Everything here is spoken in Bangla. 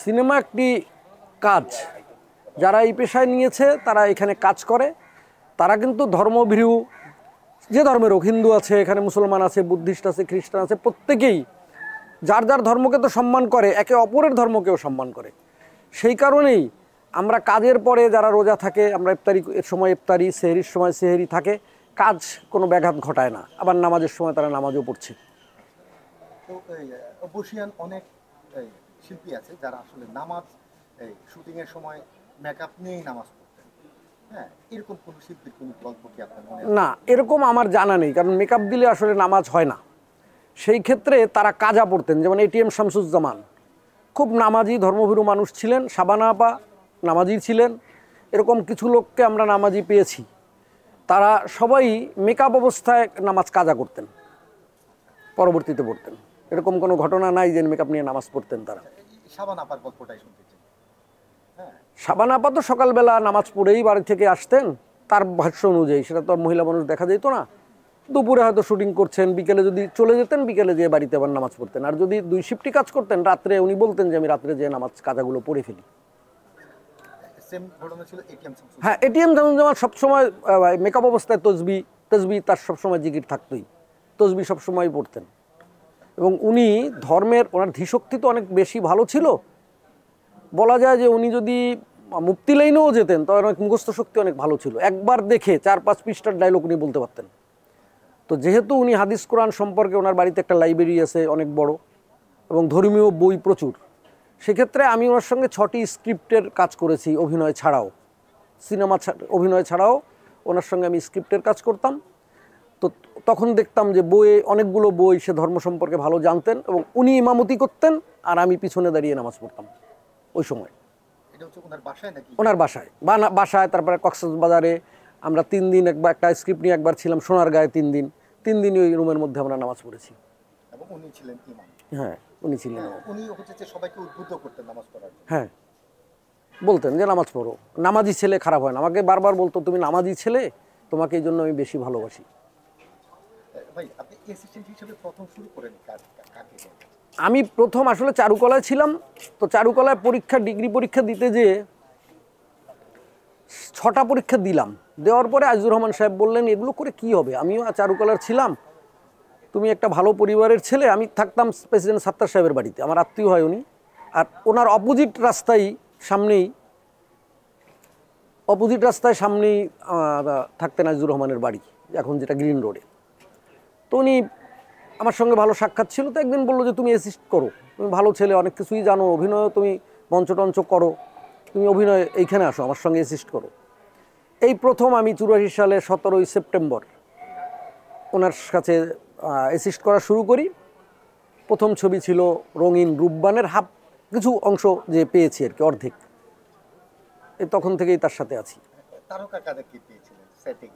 সিনেমা একটি কাজ, যারা এই পেশায় নিয়েছে তারা এখানে কাজ করে, তারা কিন্তু ধর্মভীরু, যে ধর্মের হোক, হিন্দু আছে এখানে, মুসলমান আছে, বুদ্ধিস্ট আছে, খ্রিস্টান আছে, প্রত্যেকেই যার যার ধর্মকে তো সম্মান করে, একে অপরের ধর্মকেও সম্মান করে। সেই কারণেই আমরা কাজের পরে যারা রোজা থাকে, আমরা ইফতারি এর সময় ইফতারি, সেহরির সময় সেহরি থাকে, কাজ কোনো ব্যাঘাত ঘটায় না। আবার নামাজের সময় তারা নামাজও পড়ছে। তো বসিয়ান অনেক শিল্পী আছে যারা আসলে নামাজ শুটিংয়ের সময় মেকআপ নিয়েই নামাজ পড়তেন। হ্যাঁ, এরকম কোনো শিল্পীর কোনো গল্প কি আপনার মনে আছে? না, এরকম আমার জানা নেই, কারণ মেকআপ দিলে আসলে নামাজ হয় না। সেই ক্ষেত্রে তারা কাজা পড়তেন, যেমন এটিএম শামসুজ্জামান খুব নামাজি ধর্মভীরু মানুষ ছিলেন, শাবানা আপা নামাজি ছিলেন, এরকম কিছু লোককে আমরা নামাজি পেয়েছি। তারা সবাই মেকআপ অবস্থায় নামাজ কাজা করতেন, পরবর্তীতে পড়তেন। এরকম কোনো ঘটনা নাই যে মেকআপ নিয়ে নামাজ পড়তেন তারা। শাবানা আপার গল্পটাই শুনতে চাই। হ্যাঁ, শাবানা আপা তো সকালবেলা নামাজ পড়েই বাড়ি থেকে আসতেন, তার ভাষ্য অনুযায়ী। সেটা তো আর মহিলা মানুষ দেখা যেত না। দুপুরে হয়তো শুটিং করছেন, বিকেলে যদি চলে যেতেন, বিকেলে যেয়ে বাড়িতে আবার নামাজ পড়তেন। আর যদি 2 শিফটই কাজ করতেন, রাত্রে উনি বলতেন যে আমি রাত্রে যেয়ে নামাজ কাজাগুলো পড়ে ফেলি। সেম ঘটনা ছিল এটিএম শামসুল। হ্যাঁ, এটিএম জামান সবসময় মেকআপ অবস্থায় তসবি তার সবসময় জিকির থাকতোই, তসবি সবসময় পড়তেন। এবং উনি ধর্মের, ওনার ধীশক্তি তো অনেক বেশি ভালো ছিল। বলা যায় যে উনি যদি মুক্তি লাইনেও যেতেন তখন অনেক মুখস্থ শক্তি অনেক ভালো ছিল। একবার দেখে 4-5 পৃষ্ঠার ডায়লগ উনি বলতে পারতেন। তো যেহেতু উনি হাদিস কোরআন সম্পর্কে, ওনার বাড়িতে একটা লাইব্রেরি আছে অনেক বড়, এবং ধর্মীয় বই প্রচুর, সেক্ষেত্রে আমি ওনার সঙ্গে 6টি স্ক্রিপ্টের কাজ করেছি অভিনয় ছাড়াও। সিনেমা অভিনয় ছাড়াও ওনার সঙ্গে আমি স্ক্রিপ্টের কাজ করতাম। তো তখন দেখতাম যে বইয়ে অনেকগুলো বই, সে ধর্ম সম্পর্কে ভালো জানতেন, এবং উনি ইমামতি করতেন আর আমি পিছনে দাঁড়িয়ে নামাজ পড়তাম ওই সময়। এটা হচ্ছে ওনার বাসায় নাকি? ওনার বাসায়, বাসায়। তারপরে কক্সবাজারে আমরা 3 দিন একবার একটা স্ক্রিপ্ট নিয়ে একবার ছিলাম, সোনারগাঁয়ে 3 দিন। 3 দিনই ওই রুমের মধ্যে আমরা নামাজ পড়েছি। এবং উনি ছিলেন ইমাম। হ্যাঁ, উনি ছিলেন। উনি হচ্ছে যে সবাইকে উদ্বুদ্ধ করতেন নামাজ পড়ার জন্য। হ্যাঁ, বলতেন যে নামাজ পড়ো, নামাজি ছেলে খারাপ হয় না। আমাকে বারবার বলতো তুমি নামাজি ছেলে, তোমাকে এই জন্য আমি বেশি ভালোবাসি। ভাই, আপনি অ্যাসিস্ট্যান্ট হিসেবে প্রথম শুরু করেন কাকে? আমি প্রথম আসলে চারুকলায় ছিলাম। তো চারুকলায় পরীক্ষা, ডিগ্রি পরীক্ষা দিতে যেয়ে 6টা পরীক্ষা দিলাম। দেওয়ার পরে আজিজুর রহমান সাহেব বললেন এগুলো করে কি হবে, আমিও চারুকলার ছিলাম, তুমি একটা ভালো পরিবারের ছেলে। আমি থাকতাম প্রেসিডেন্ট সাত্তার সাহেবের বাড়িতে, আমার আত্মীয় হয় উনি। আর ওনার অপোজিট রাস্তায় সামনেই থাকতেন আজিজুর রহমানের বাড়ি, এখন যেটা গ্রিন রোডে। তো উনি আমার সঙ্গে ভালো সাক্ষাৎ ছিল। তো একদিন বললো যে তুমি অ্যাসিস্ট করো, তুমি ভালো ছেলে, অনেক কিছুই জানো, অভিনয় তুমি মঞ্চ টঞ্চ করো, তুমি অভিনয় এইখানে আসো, আমার সঙ্গে অ্যাসিস্ট করো। এই প্রথম আমি 84 সালে 17ই সেপ্টেম্বর ওনার কাছে অ্যাসিস্ট করা শুরু করি। প্রথম ছবি ছিল রঙিন রূপবানের হাফ, কিছু অংশ যে পেয়েছি আর কি, অর্ধেক। তখন থেকেই তার সাথে আছি। তারকা কাদেরকে পেয়েছিলেন সেটিং?